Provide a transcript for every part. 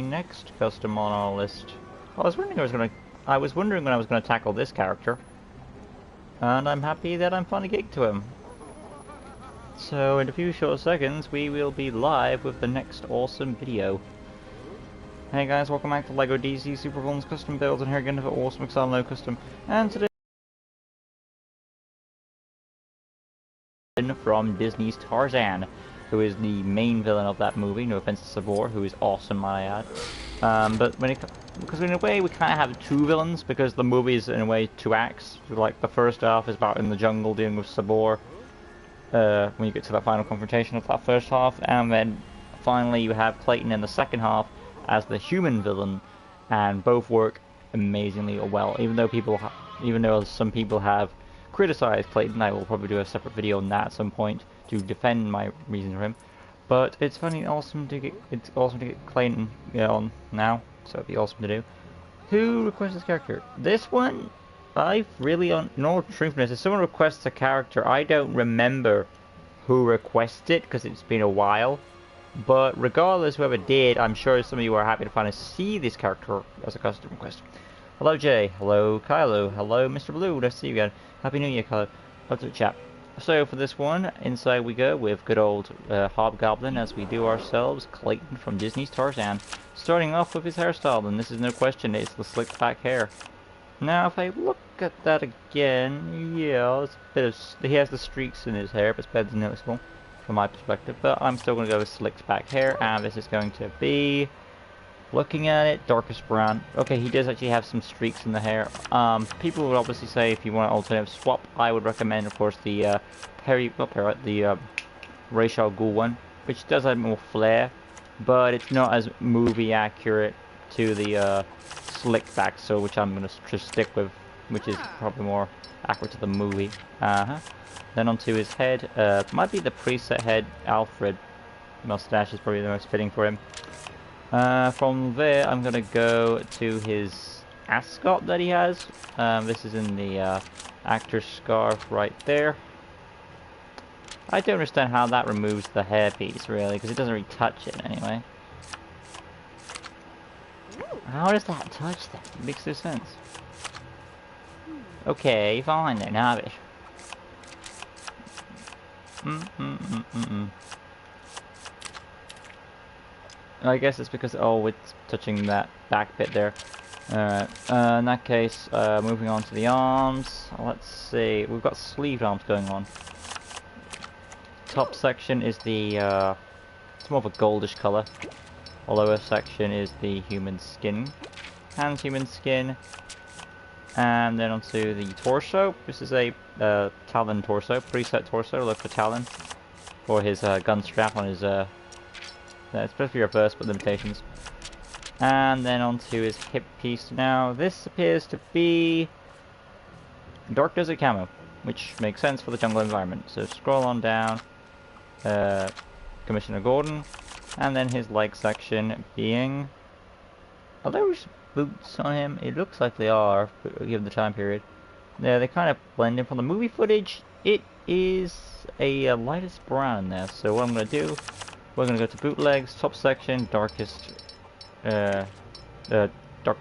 next custom on our list? I was wondering when I was gonna tackle this character. And I'm happy that I'm finally getting to him. So in a few short seconds we will be live with the next awesome video. Hey guys, welcome back to LEGO DC Super Villains Custom Builds, and here again with an awesome Exile No Custom. And today from Disney's Tarzan, who is the main villain of that movie. No offense to Sabor, who is awesome, might I add. Because in a way we kind of have two villains, because the movie is in a way two acts. Like the first half is about in the jungle dealing with Sabor, when you get to that final confrontation of that first half, and then finally you have Clayton in the second half as the human villain, and both work amazingly well. Even though some people have criticized Clayton, I will probably do a separate video on that at some point to defend my reason for him. But it's awesome to get Clayton on now, so it'd be awesome to do. Who requests this character? This one, in all truthfulness, if someone requests a character, I don't remember who requested it because it's been a while. But regardless, whoever did, I'm sure some of you are happy to finally see this character as a custom request. Hello Jay, hello Kylo, hello Mr. Blue, nice to see you again. Happy New Year, Kylo. Love to chat. So for this one, inside we go with good old Hobgoblin, as we do ourselves, Clayton from Disney's Tarzan. Starting off with his hairstyle, and this is no question, it's the slick back hair. Now if I look at that again, yeah, it's a bit of, he has the streaks in his hair, but it's better than noticeable from my perspective. But I'm still going to go with slicked back hair, and this is going to be, looking at it, darkest brown. Okay, he does actually have some streaks in the hair. People would obviously say if you want an alternative swap, I would recommend, of course, the Ra's al Ghul one, which does have more flair, but it's not as movie accurate to the slick back, so which I'm going to just stick with, which is probably more accurate to the movie. Then onto his head, might be the preset head. Alfred mustache is probably the most fitting for him. From there, I'm gonna go to his ascot that he has. This is in the actor's scarf right there. I don't understand how that removes the hairpiece, really, because it doesn't really touch it anyway. How does that touch that? It makes no sense. Okay, fine then, have it. I guess it's because it's touching that back bit there. Alright, in that case, moving on to the arms. Let's see, we've got sleeved arms going on. Top section is the, it's more of a goldish colour. The lower section is the human skin. Hands, human skin. And then onto the torso. This is a Talon torso, preset torso. Look for Talon for his gun strap on his. It's supposed to be reversed, but limitations. And then onto his hip piece. Now this appears to be dark desert camo, which makes sense for the jungle environment. So scroll on down. Commissioner Gordon, and then his leg section being. Are those boots on him? It looks like they are, given the time period. Yeah, they kind of blend in from the movie footage. It is a lightest brown there. So what I'm going to do, we're going to go to bootlegs, top section, darkest, dark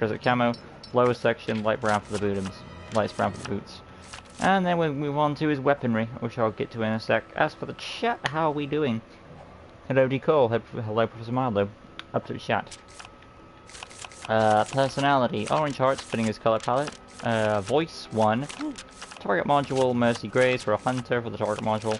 desert camo, lower section, light brown for the bottoms, lightest brown for the boots. And then we'll move on to his weaponry, which I'll get to in a sec. As for the chat, how are we doing? Hello D. Cole, hello Professor Milo, up to the chat. Personality, orange hearts fitting his color palette. Voice 1. Target module, Mercy Grace for a hunter for the target module.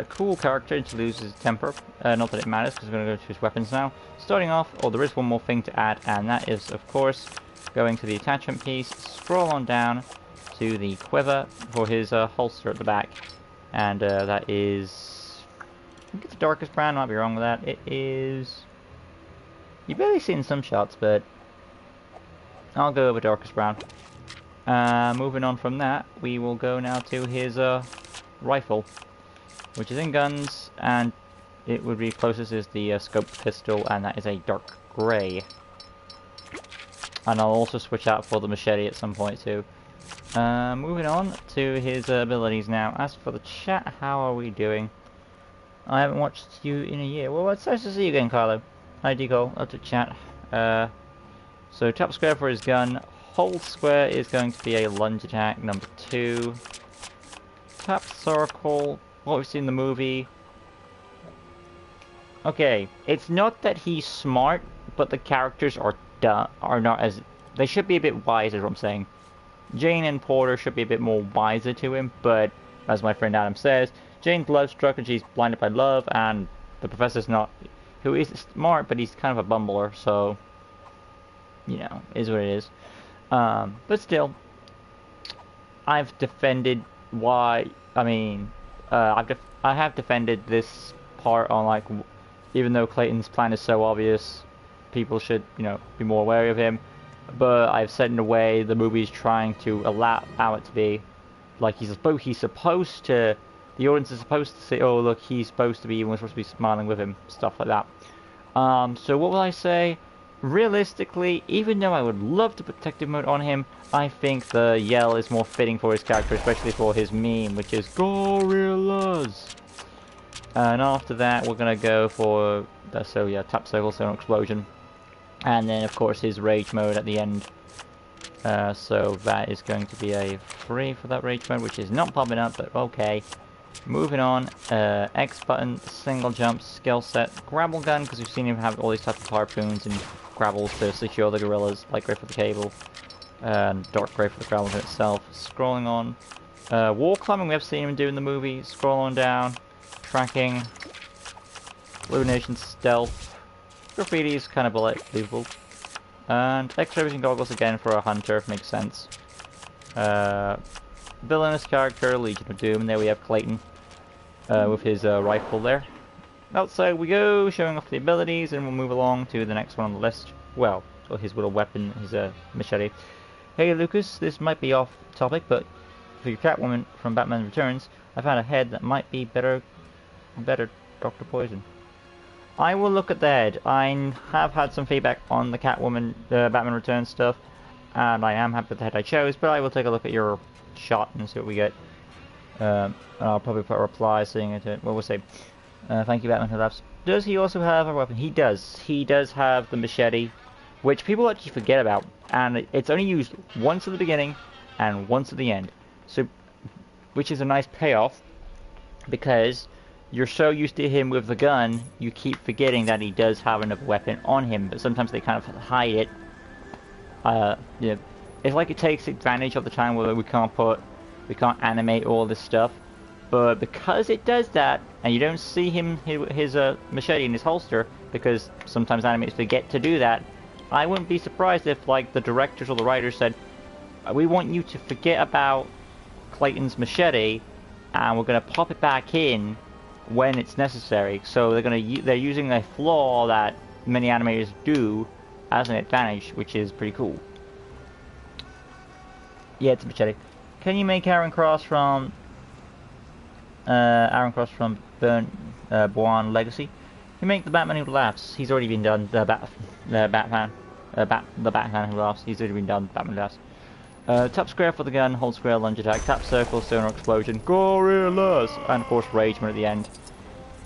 Cool character until he loses his temper. Not that it matters because we're going to go to his weapons now. Starting off, there is one more thing to add, and that is, of course, going to the attachment piece. Scroll on down to the quiver for his holster at the back. And that is, I think it's the darkest brown, I might be wrong with that. It is, you've barely seen some shots, but I'll go with darkest brown. Moving on from that, we will go now to his rifle, which is in guns, and it would be closest is the scoped pistol, and that is a dark grey. And I'll also switch out for the machete at some point too. Moving on to his abilities now. As for the chat, how are we doing? I haven't watched you in a year. Well, it's nice to see you again, Carlo. Hi, Deagle. Up to chat. So tap square for his gun. Hold square is going to be a lunge attack, number 2. Tap circle, what we've seen in the movie. Okay, it's not that he's smart, but the characters are not as... They should be a bit wiser, is what I'm saying. Jane and Porter should be a bit more wiser to him, but as my friend Adam says, Jane's love struck and she's blinded by love, and the professor's not... Who is smart, but he's kind of a bumbler, so... You know, is what it is. But still, I've defended why... I mean, I have defended this part on, like... Even though Clayton's plan is so obvious, people should, you know, be more wary of him. But I've said in a way the movie's trying to allow it to be like he's supposed to. The audience is supposed to say, "Oh, look, he's supposed to be. We're supposed to be smiling with him," stuff like that. So what will I say? Realistically, even though I would love to put detective mode on him, I think the yell is more fitting for his character, especially for his meme, which is gorillas. And after that, we're gonna go for the tap circle, so explosion, and then of course his rage mode at the end. So that is going to be a 3 for that rage mode, which is not popping up, but okay. Moving on, X button, single jump, skill set, grapple gun, because we've seen him have all these types of harpoons and grapples to secure the gorillas, light gray for the cable, and dark gray for the grapple gun itself. Scrolling on, wall climbing, we have seen him do in the movie. Scroll on down. Tracking, illumination, stealth, graffiti is kind of believable, and X-ray vision goggles again for a hunter, makes sense. Villainous character, Legion of Doom, and there we have Clayton with his rifle there. Outside we go, showing off the abilities, and we'll move along to the next one on the list. Well, his little weapon, his machete. Hey Lucas, this might be off topic, but for your Catwoman from Batman Returns, I found a head that might be better Dr. Poison. I will look at the head. I have had some feedback on the Catwoman Batman Returns stuff, and I am happy with the head I chose, but I will take a look at your shot and see what we get. And I'll probably put a reply saying it. Well, we'll see. Thank you, Batman, for that. Does he also have a weapon? He does. He does have the machete, which people actually forget about, and it's only used once at the beginning and once at the end. So, which is a nice payoff, because you're so used to him with the gun, you keep forgetting that he does have another weapon on him, but sometimes they kind of hide it. You know, it's like it takes advantage of the time where we can't animate all this stuff, but because it does that, and you don't see his machete in his holster, because sometimes animators forget to do that, I wouldn't be surprised if, like, the directors or the writers said, we want you to forget about Clayton's machete, and we're gonna pop it back in when it's necessary. So they're using a flaw that many animators do as an advantage, which is pretty cool. Yeah, it's a machete. Can you make Aaron Cross from Bourne Legacy? You make the Batman who laughs. He's already been done. The Batman who laughs. He's already been done. Batman who laughs. Tap square for the gun, hold square, lunge attack, tap circle, sonar explosion, gorillas, and of course rage mode at the end.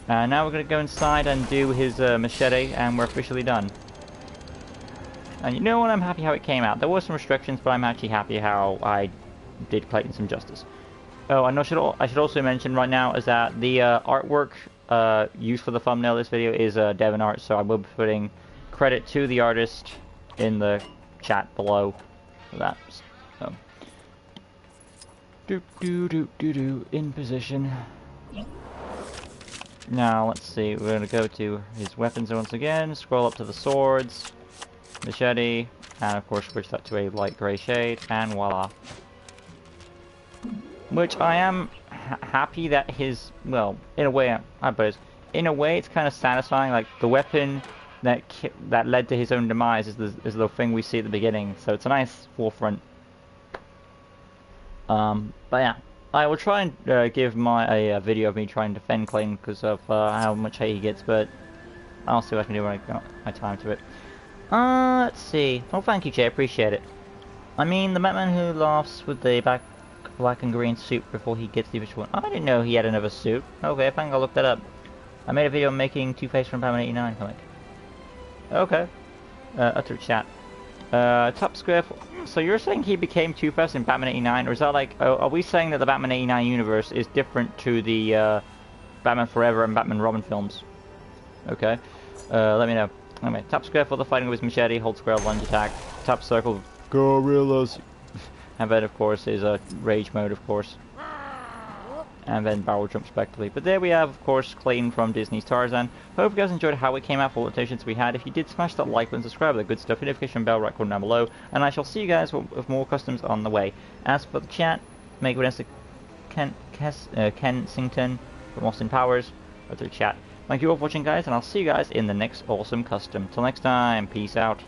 And now we're going to go inside and do his machete, and we're officially done. And you know what, I'm happy how it came out. There were some restrictions, but I'm actually happy how I did Clayton some justice. Oh, and I should also mention right now is that the artwork used for the thumbnail of this video is Devon Art, so I will be putting credit to the artist in the chat below for that. So, in position. Now let's see. We're gonna go to his weapons once again. Scroll up to the swords, machete, and of course switch that to a light grey shade, and voila. Which I am happy that his, well, in a way, I suppose, in a way it's kind of satisfying. Like the weapon that led to his own demise is the thing we see at the beginning. So it's a nice forefront. But yeah, I will try and give a video of me trying to defend Clayton because of how much hate he gets, but I'll see what I can do when I got my time to it. Let's see. Oh, thank you, Jay. Appreciate it. I mean, the Batman who laughs with the black and green suit before he gets the official one. I didn't know he had another suit. Okay, I think I'll look that up. I made a video making Two-Face from Batman 89 comic. Okay. utter chat. Top square. So you're saying he became Two-Face in Batman 89, or is that like? Are we saying that the Batman 89 universe is different to the Batman Forever and Batman Robin films? Okay. Let me know. Anyway, tap square for the fighting with his machete, hold square lunge attack, tap circle gorillas, and then of course is a rage mode, of course, and then barrel jump respectively. But there we have, of course, Clayton from Disney's Tarzan. Hope you guys enjoyed how it came out, for all the attentions we had. If you did, smash that like button, subscribe, the good stuff, notification bell right corner down below, and I shall see you guys with more customs on the way. As for the chat, make it to Kensington from Austin Powers, or the chat. Thank you all for watching, guys, and I'll see you guys in the next awesome custom. Till next time, peace out.